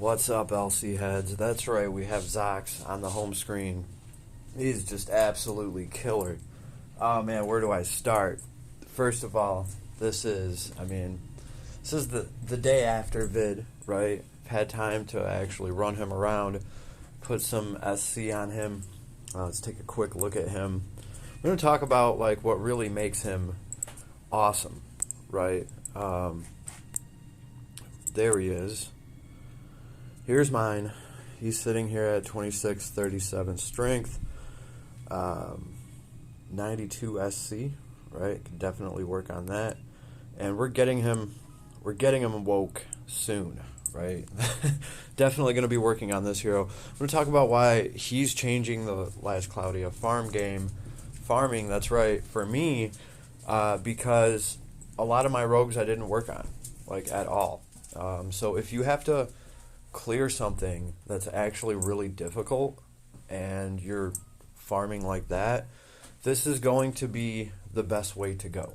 What's up, LC heads? That's right, we have Zaix on the home screen. He's just absolutely killer. Oh man, where do I start? First of all, this is the day after vid, right? Had time to actually run him around, put some SC on him. Let's take a quick look at him. We're going to talk about like what really makes him awesome, right? There he is. Here's mine. He's sitting here at 2637 strength, 92 SC, right? Can definitely work on that. And we're getting him woke soon, right? Definitely going to be working on this hero. I'm going to talk about why he's changing the last Cloudia farm game. Farming, that's right, for me, because a lot of my rogues I didn't work on, like, at all. So if you have to clear something that's actually really difficult and you're farming like that, this is going to be the best way to go.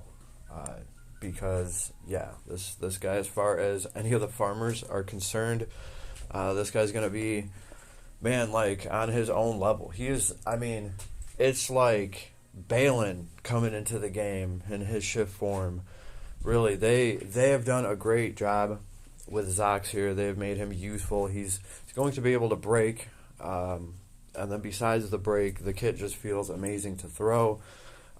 Because, yeah, this guy, as far as any of the farmers are concerned, this guy's going to be, man, like, on his own level. He is, it's like Beyland coming into the game in his shift form. Really, they have done a great job with Zaix here. They've made him useful. He's going to be able to break, and then besides the break, the kit just feels amazing to throw.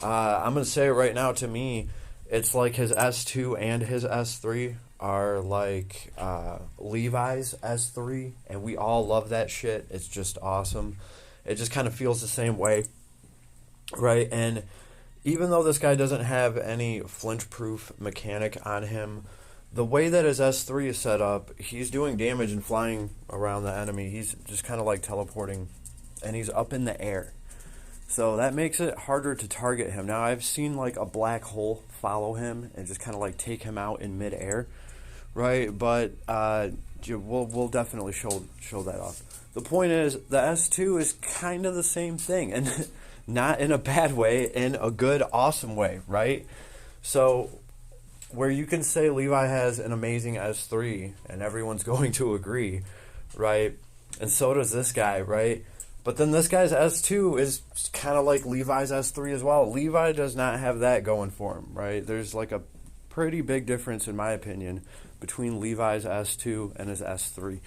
I'm going to say it right now, to me, it's like his S2 and his S3 are like Levi's S3, and we all love that shit. It's just awesome. It just kind of feels the same way, right? And even though this guy doesn't have any flinch-proof mechanic on him, the way that his S3 is set up, he's doing damage and flying around the enemy. He's just kind of like teleporting, and he's up in the air. So that makes it harder to target him. Now, I've seen like a black hole follow him and just kind of like take him out in midair, right? But we'll definitely show that off. The point is, the S2 is kind of the same thing, and not in a bad way, in a good, awesome way, right? So where you can say Levi has an amazing S3, and everyone's going to agree, right? And so does this guy, right? But then this guy's S2 is kind of like Levi's S3 as well. Levi does not have that going for him, right? There's like a pretty big difference, in my opinion, between Levi's S2 and his S3.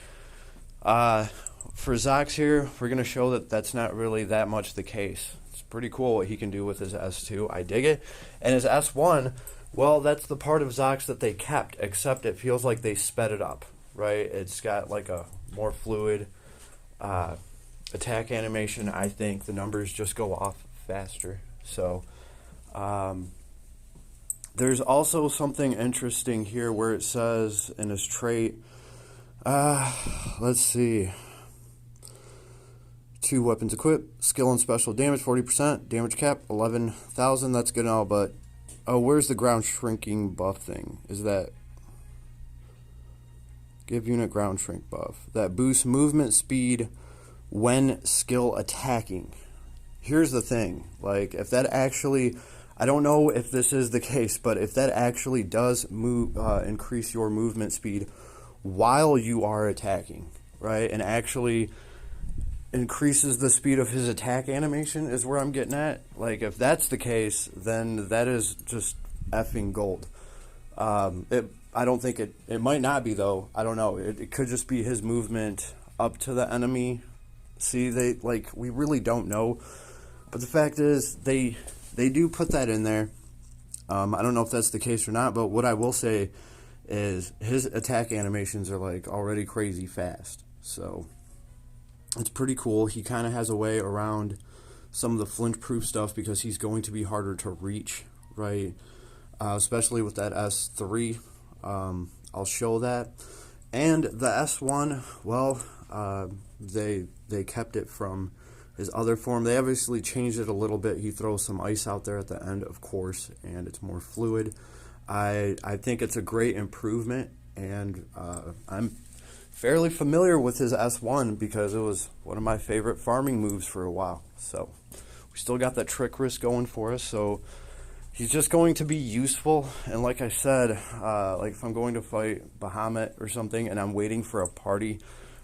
For Zaix here, we're going to show that that's not really that much the case. It's pretty cool what he can do with his S2. I dig it. And his S1, well, that's the part of Zaix that they kept, except it feels like they sped it up, right? It's got like a more fluid attack animation. I think the numbers just go off faster. So there's also something interesting here where it says in his trait, let's see, 2 weapons equipped, skill and special damage 40%, damage cap 11,000. That's good and all, but where's the ground shrinking buff thing? Is that give unit ground shrink buff that boosts movement speed when skill attacking? Here's the thing, like, if that actually, I don't know if this is the case, but if that actually does increase your movement speed while you are attacking, right, and actually increases the speed of his attack animation, is where I'm getting at. Like, if that's the case, then that is just effing gold. I don't think it might not be, though. I don't know. It could just be his movement up to the enemy. See, we really don't know. But the fact is, they do put that in there. I don't know if that's the case or not, but what I will say is his attack animations are like already crazy fast. So it's pretty cool. He kind of has a way around some of the flinch-proof stuff because he's going to be harder to reach, right? Especially with that S3. I'll show that. And the S1, well, they kept it from his other form. They obviously changed it a little bit. He throws some ice out there at the end, of course, and it's more fluid. I think it's a great improvement, and I'm fairly familiar with his S1 because it was one of my favorite farming moves for a while. So we still got that trick risk going for us, so he's just going to be useful. And like I said, like if I'm going to fight Bahamut or something and I'm waiting for a party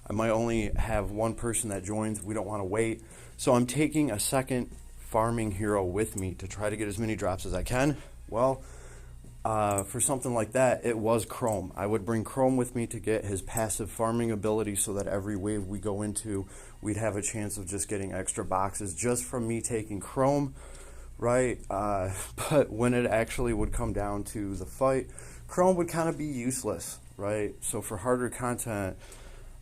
I might only have one person that joins. We don't want to wait. So I'm taking a second farming hero with me to try to get as many drops as I can. Well, for something like that, it was Chrome. I would bring Chrome with me to get his passive farming ability so that every wave we go into, we'd have a chance of just getting extra boxes just from me taking Chrome, right? But when it actually would come down to the fight, Chrome would kind of be useless, right? So for harder content,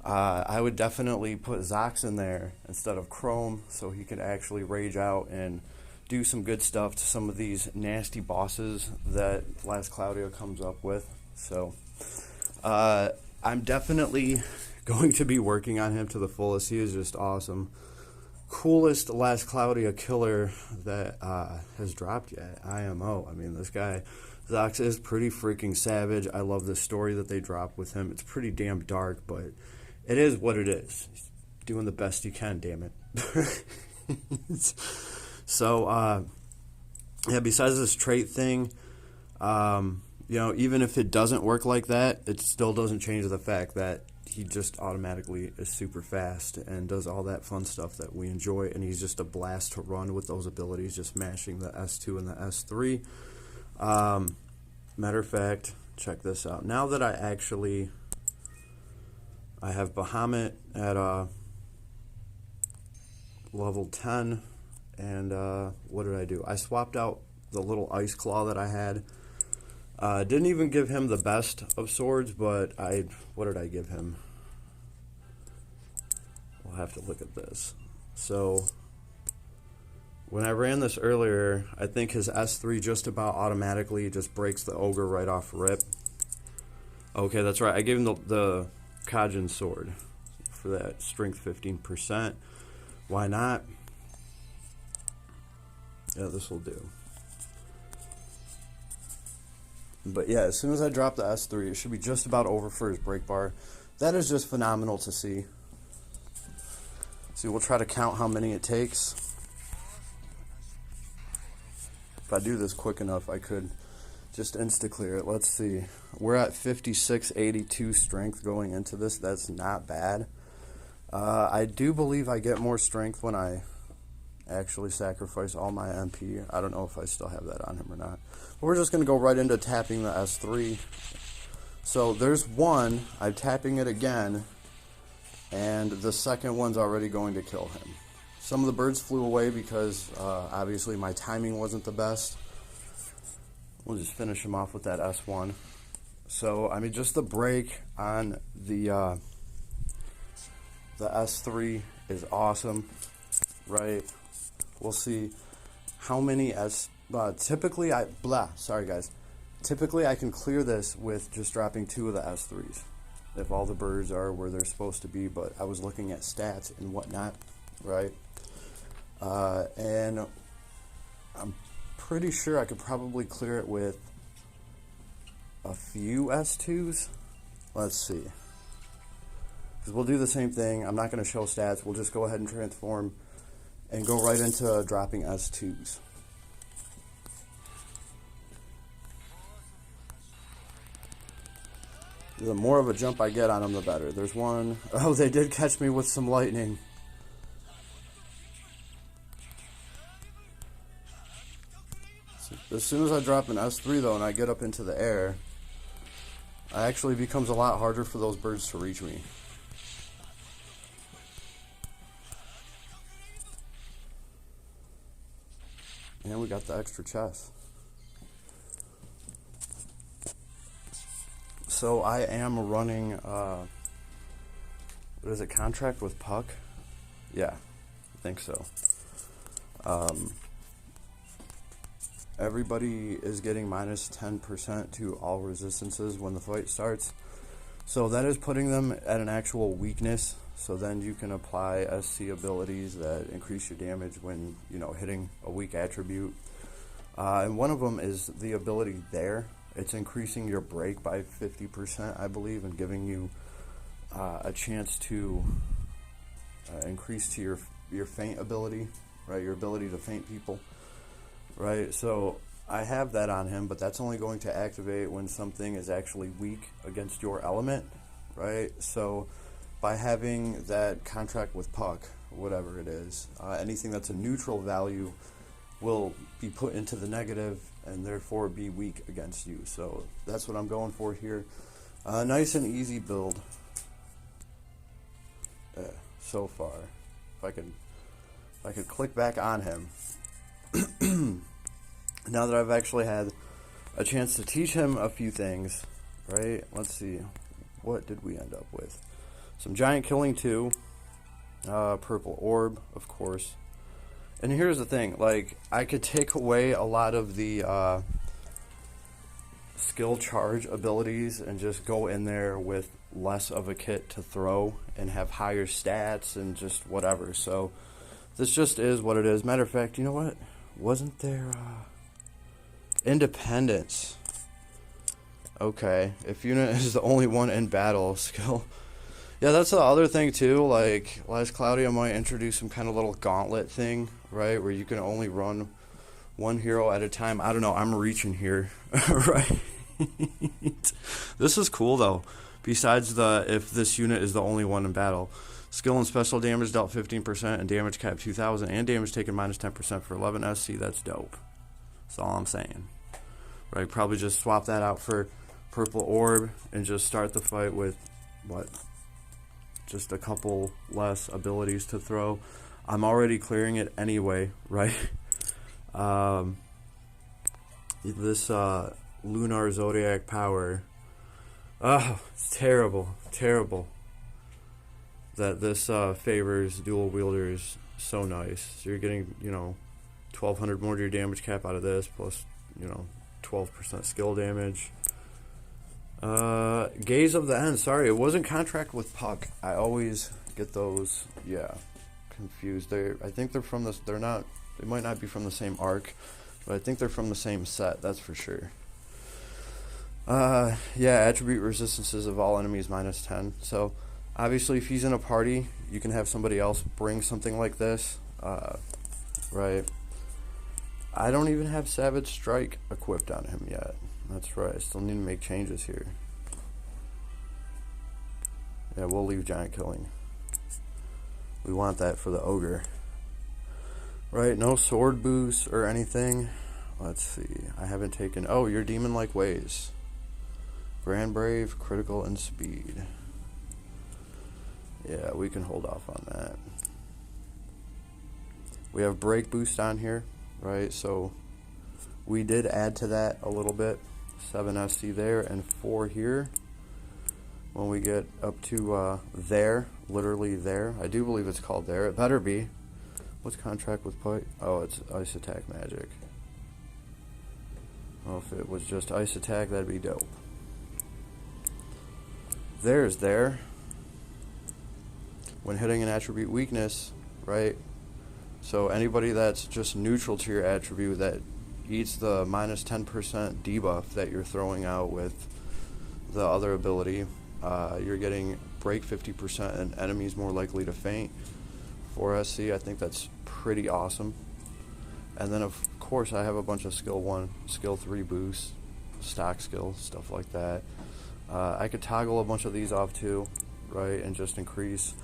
I would definitely put Zaix in there instead of Chrome so he could actually rage out and do some good stuff to some of these nasty bosses that Last Cloudia comes up with. So I'm definitely going to be working on him to the fullest. He is just awesome. Coolest Last Cloudia killer that has dropped yet. IMO. I mean, this guy Zaix is pretty freaking savage. I love the story that they dropped with him. It's pretty damn dark, but it is what it is. He's doing the best he can, damn it. So, yeah, besides this trait thing, you know, even if it doesn't work like that, it still doesn't change the fact that he just automatically is super fast and does all that fun stuff that we enjoy, and he's just a blast to run with those abilities, just mashing the S2 and the S3. Matter of fact, check this out. Now that I have Bahamut at level 10, and what did I do? I swapped out the little ice claw that I had. Didn't even give him the best of swords, but what did I give him? We'll have to look at this. So when I ran this earlier, I think his S3 just about automatically just breaks the ogre right off rip. Okay, that's right. I gave him the Kajin sword for that strength 15%. Why not? Yeah, this will do. But yeah, as soon as I drop the S3, it should be just about over for his break bar. That is just phenomenal to see. See, we'll try to count how many it takes. If I do this quick enough, I could just insta-clear it. Let's see. We're at 5682 strength going into this. That's not bad. I do believe I get more strength when I actually sacrifice all my MP. I don't know if I still have that on him or not. But we're just going to go right into tapping the S3. So there's one. I'm tapping it again. And the second one's already going to kill him. Some of the birds flew away because obviously my timing wasn't the best. We'll just finish him off with that S1. So, I mean, just the break on the S3 is awesome, right? We'll see how many typically sorry guys. Typically I can clear this with just dropping 2 of the S3s if all the birds are where they're supposed to be, but I was looking at stats and whatnot, right? And I'm pretty sure I could probably clear it with a few S2s. Let's see. Because we'll do the same thing. I'm not going to show stats. We'll just go ahead and transform and go right into dropping S2s. The more of a jump I get on them, the better. There's one. Oh, they did catch me with some lightning. As soon as I drop an S3 though and I get up into the air, it actually becomes a lot harder for those birds to reach me. And we got the extra chest. So I am running, what is it, contract with Puck? Yeah, I think so. Everybody is getting minus 10% to all resistances when the fight starts. So that is putting them at an actual weakness. So then you can apply SC abilities that increase your damage when, you know, hitting a weak attribute. And one of them is the ability there. It's increasing your break by 50%, I believe, and giving you a chance to increase to your feint ability, right? Your ability to feint people. Right, so I have that on him, but that's only going to activate when something is actually weak against your element, right? So by having that contract with puck, whatever it is. Anything that's a neutral value will be put into the negative and therefore be weak against you. So that's what I'm going for here. Nice and easy build so far. If I could click back on him, now that I've actually had a chance to teach him a few things, right? Let's see, what did we end up with? Some giant killing 2, purple orb, of course. And here's the thing, like, I could take away a lot of the skill charge abilities and just go in there with less of a kit to throw and have higher stats and just whatever. So this just is what it is. Matter of fact, you know what? Wasn't there independence? Okay, if unit is the only one in battle, skill. Yeah, that's the other thing too. Like, Cloudia might introduce some kind of little gauntlet thing, right? Where you can only run one hero at a time. I don't know. I'm reaching here, right? This is cool though. Besides if this unit is the only one in battle, skill and special damage dealt 15% and damage cap 2,000 and damage taken minus 10% for 11 SC. That's dope. That's all I'm saying. Right? Probably just swap that out for purple orb and just start the fight with what? Just a couple less abilities to throw. I'm already clearing it anyway, right? This lunar zodiac power. Oh, it's terrible, terrible. That this favors dual wielders so nice. So you're getting, 1,200 more to your damage cap out of this, plus, 12% skill damage. Gaze of the End. Sorry, it wasn't contract with puck. I always get those, confused. I think they're from this. They're not. They might not be from the same arc, but I think they're from the same set. That's for sure. Attribute resistances of all enemies minus 10. So obviously, if he's in a party, you can have somebody else bring something like this, right? I don't even have Savage Strike equipped on him yet. That's right. I still need to make changes here. Yeah, we'll leave giant killing. We want that for the ogre. Right, no sword boost or anything. Let's see. I haven't taken... Oh, your demon-like ways. Grand Brave, critical, and speed. Yeah, we can hold off on that. We have break boost on here, right? So we did add to that a little bit. 7 SC there and 4 here. When we get up to there, literally there. I do believe it's called there. It better be. What's contract with Pike? Oh, it's ice attack magic. Well, if it was just ice attack, that'd be dope. There's there. When hitting an attribute weakness, right? So anybody that's just neutral to your attribute that eats the minus 10% debuff that you're throwing out with the other ability, you're getting break 50% and enemies more likely to faint. 4 SC, I think that's pretty awesome. And then of course I have a bunch of skill 1, skill 3 boosts, stock skill, stuff like that. I could toggle a bunch of these off too, right, and just increase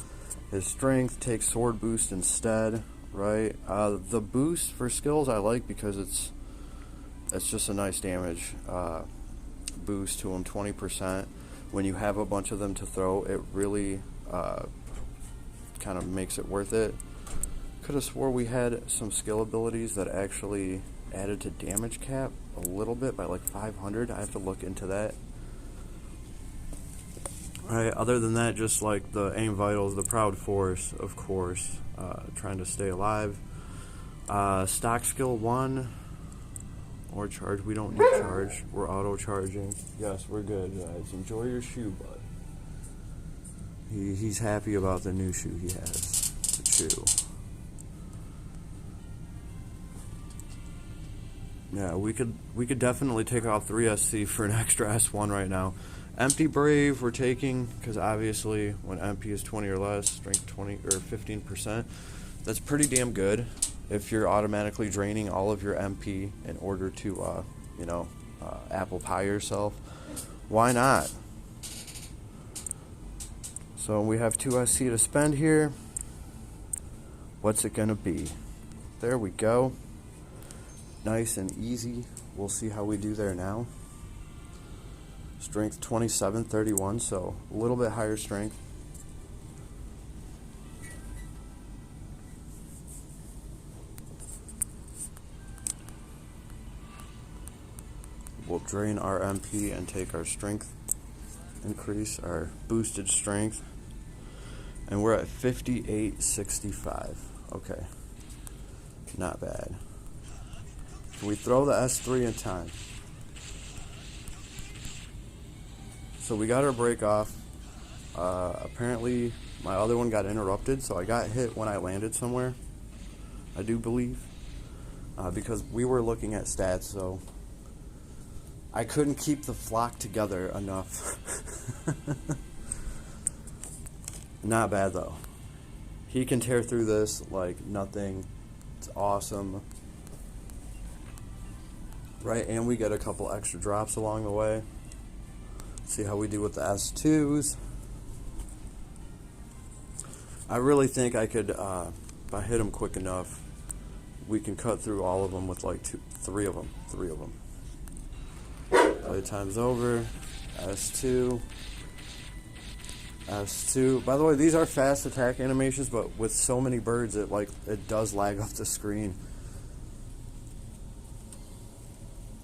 his strength, take sword boost instead, right? The boost for skills I like because it's just a nice damage boost to him, 20%. When you have a bunch of them to throw, it really kind of makes it worth it. Could have swore we had some skill abilities that actually added to damage cap a little bit by like 500. I have to look into that. Right, other than that, just like the aim vitals, the proud force, of course, trying to stay alive. Stock skill 1 or charge. We don't need charge. We're auto charging. Yes, we're good, guys. Enjoy your shoe, bud. He's happy about the new shoe he has. It's a shoe. Yeah, we could definitely take off 3 SC for an extra S1 right now. Empty Brave we're taking because obviously when MP is 20 or less, strength 20 or 15%, that's pretty damn good if you're automatically draining all of your MP in order to apple pie yourself. Why not? So we have 2 SC to spend here. What's it gonna be? There we go. Nice and easy. We'll see how we do there now. Strength 27, 31, so a little bit higher strength. We'll drain our MP and take our strength increase, our boosted strength. And we're at 58.65. Okay. Not bad. Can we throw the S3 in time? So we got our break off. Apparently my other one got interrupted, so I got hit when I landed somewhere, I do believe. Because we were looking at stats, so I couldn't keep the flock together enough. Not bad though. He can tear through this like nothing. It's awesome. Right, and we get a couple extra drops along the way. See how we do with the S2s. I really think I could, if I hit them quick enough, we can cut through all of them with like three of them. Play time's over. S2. S2. By the way, these are fast attack animations, but with so many birds, it does lag up the screen.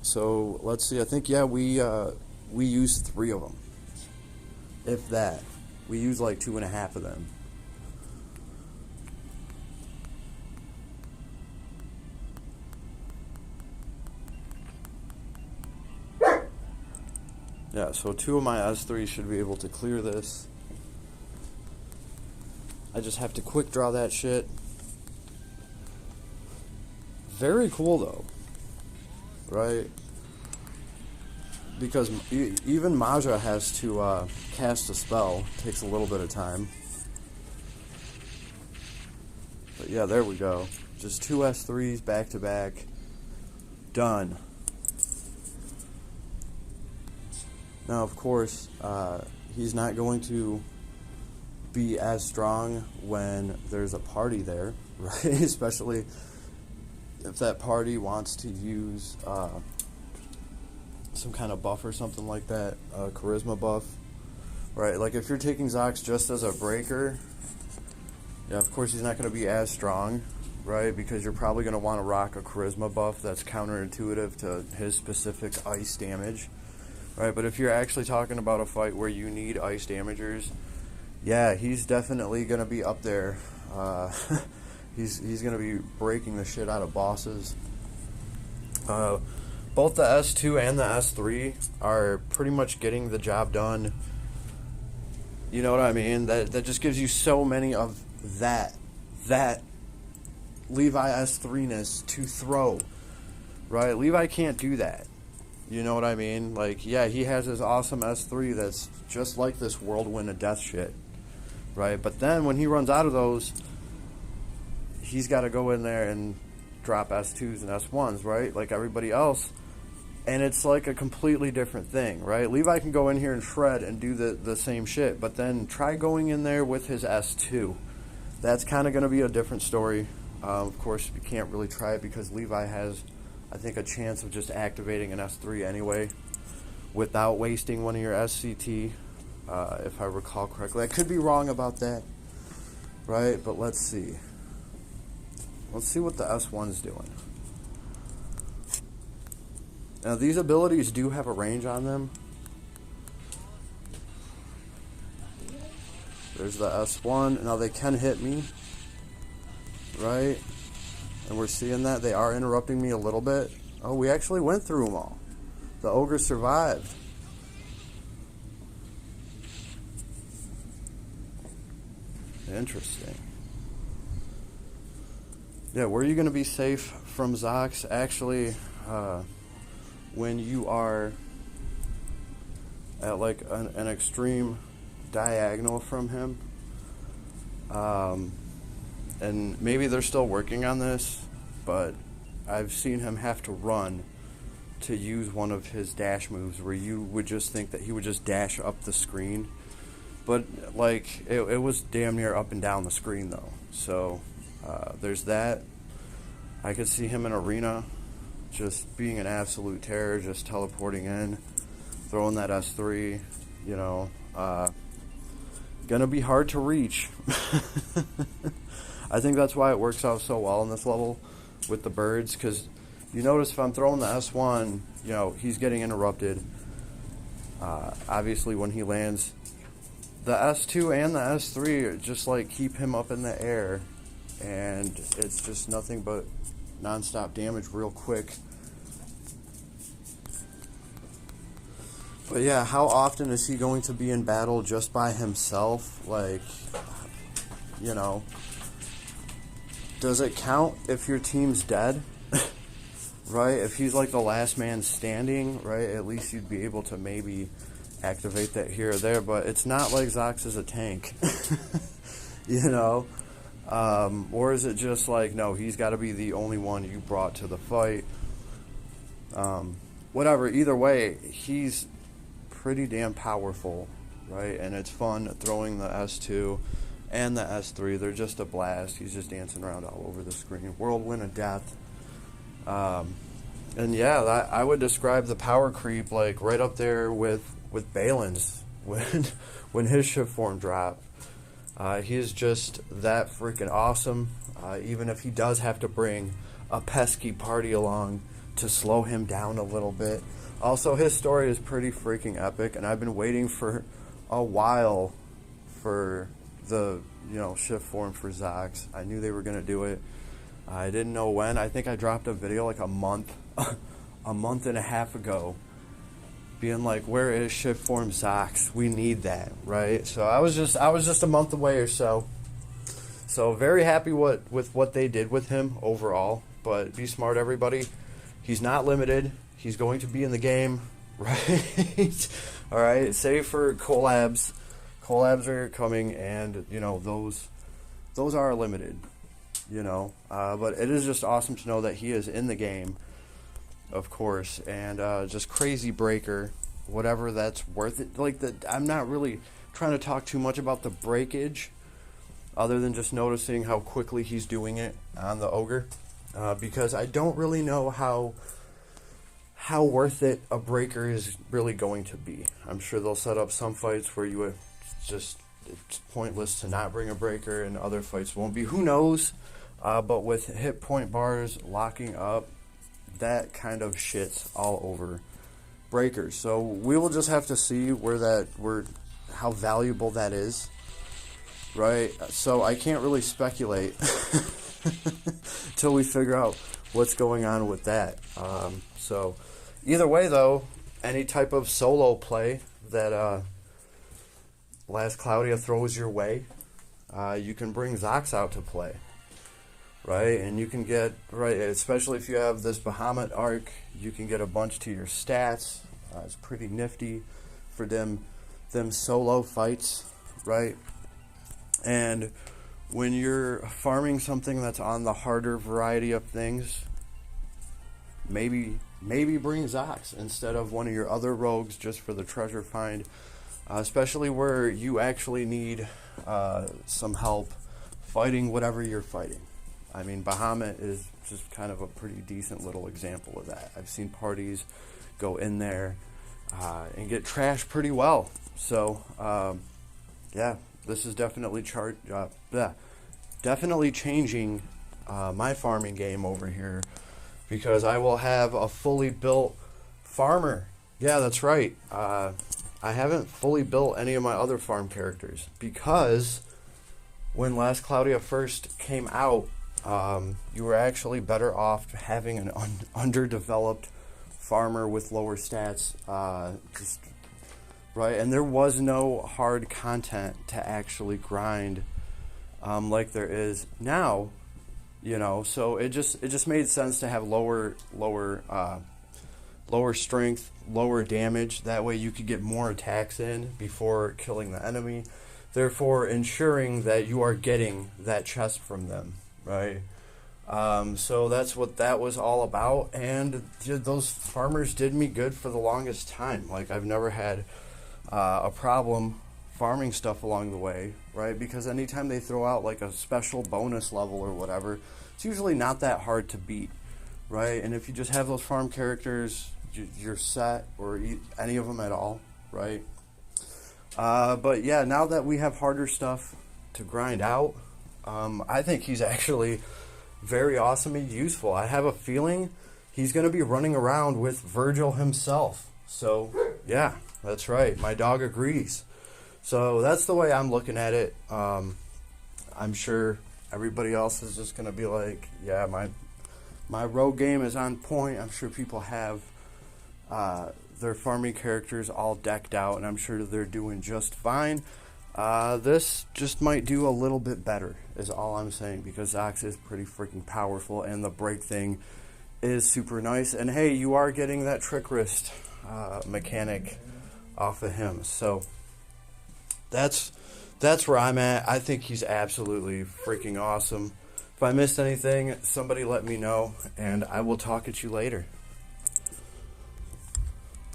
So let's see. I think we use 3 of them, if that. We use like 2.5 of them. Yeah, so 2 of my S3 should be able to clear this. I just have to quick draw that shit. Very cool though, right? Because even Maja has to cast a spell. Takes a little bit of time. But yeah, there we go. Just 2 S3s back to back. Done. Now, of course, he's not going to be as strong when there's a party there, right? Especially if that party wants to use some kind of buff or something like that, a charisma buff, right? Like if you're taking Zaix just as a breaker, yeah, of course he's not going to be as strong, right? Because you're probably going to want to rock a charisma buff that's counterintuitive to his specific ice damage, right? But if you're actually talking about a fight where you need ice damagers, yeah, he's definitely going to be up there. He's going to be breaking the shit out of bosses. Both the S2 and the S3 are pretty much getting the job done. You know what I mean? That just gives you so many of that Levi S3-ness to throw, right? Levi can't do that. You know what I mean? Like, yeah, he has his awesome S3 that's just like this whirlwind of death shit, right? But then when he runs out of those, he's got to go in there and drop S2s and S1s, right? Like everybody else. And it's like a completely different thing, right? Levi can go in here and shred and do the same shit, but then try going in there with his S2. That's kind of going to be a different story. Of course, you can't really try it because Levi has, I think, a chance of just activating an S3 anyway without wasting one of your SCT, if I recall correctly. I could be wrong about that, right? But let's see. Let's see what the S1's doing. Now, these abilities do have a range on them. There's the S1. Now, they can hit me, right? And we're seeing that. They are interrupting me a little bit. Oh, we actually went through them all. The ogre survived. Interesting. Yeah, where are you going to be safe from Zaix? Actually, when you are at like an extreme diagonal from him, and maybe they're still working on this, but I've seen him have to run to use one of his dash moves where you would just think that he would just dash up the screen But like it was damn near up and down the screen though. So there's that. I could see him in arena just being an absolute terror, just teleporting in, throwing that S3, you know. Gonna be hard to reach. I think that's why it works out so well in this level with the birds, because you notice if I'm throwing the S1, you know, he's getting interrupted. Obviously when he lands, the S2 and the S3 just like keep him up in the air, and it's just nothing but non-stop damage real quick. But yeah, how often is he going to be in battle just by himself? Like, you know, does it count if your team's dead? Right? If he's like the last man standing, right, at least you'd be able to maybe activate that here or there, but it's not like Zaix is a tank. You know? Or is it just like, no, he's got to be the only one you brought to the fight? Whatever, either way, he's pretty damn powerful, right? And it's fun throwing the S2 and the S3. They're just a blast. He's just dancing around all over the screen. Whirlwind of death. And yeah, I would describe the power creep like right up there with Beyland's when his shift form dropped. He is just that freaking awesome. Even if he does have to bring a pesky party along to slow him down a little bit. Also, his story is pretty freaking epic, and I've been waiting for a while for the, you know, shift form for Zaix. I knew they were gonna do it. I didn't know when. I think I dropped a video like a month and a half ago, being like, where is shift form Zaix? We need that, right? So I was just a month away or so. So very happy with what they did with him overall. But be smart, everybody. He's not limited. He's going to be in the game, right? All right. Save for collabs. Collabs are coming, and you know those are limited. You know, but it is just awesome to know that he is in the game, of course, and just crazy breaker, whatever that's worth it. Like I'm not really trying to talk too much about the breakage, other than just noticing how quickly he's doing it on the ogre, because I don't really know how worth it a breaker is really going to be. I'm sure they'll set up some fights where you just it's pointless to not bring a breaker, and other fights won't be. Who knows? But with hit point bars locking up, that kind of shit's all over breakers. So we will just have to see how valuable that is, right? So I can't really speculate till we figure out what's going on with that. So either way, though, any type of solo play that Last Cloudia throws your way, you can bring Zaix out to play. Right, and you can get, right, especially if you have this Bahamut arc, you can get a bunch to your stats. It's pretty nifty for them solo fights, right? And when you're farming something that's on the harder variety of things, maybe bring Zaix instead of one of your other rogues just for the treasure find, especially where you actually need some help fighting whatever you're fighting. I mean, Bahamut is just kind of a pretty decent little example of that. I've seen parties go in there and get trashed pretty well. So, yeah, this is definitely definitely changing my farming game over here, because I will have a fully built farmer. Yeah, that's right. I haven't fully built any of my other farm characters, because when Last Cloudia first came out, you were actually better off having an underdeveloped farmer with lower stats, just right. And there was no hard content to actually grind like there is now, you know. So it just made sense to have lower strength, lower damage. That way you could get more attacks in before killing the enemy, therefore ensuring that you are getting that chest from them. Right, so that's what that was all about, and those farmers did me good for the longest time. Like, I've never had a problem farming stuff along the way, right? Because anytime they throw out like a special bonus level or whatever, it's usually not that hard to beat, right? And if you just have those farm characters, you're set, or any of them at all, right? But yeah, now that we have harder stuff to grind out, I think he's actually very awesome and useful. I have a feeling he's going to be running around with Virgil himself. So yeah, that's right. My dog agrees. So that's the way I'm looking at it. I'm sure everybody else is just going to be like, yeah, my rogue game is on point. I'm sure people have their farming characters all decked out, and I'm sure they're doing just fine. This just might do a little bit better, is all I'm saying, because Zaix is pretty freaking powerful, and the break thing is super nice. And hey, you are getting that trick wrist mechanic off of him. So that's where I'm at. I think he's absolutely freaking awesome. If I missed anything, somebody let me know, and I will talk at you later.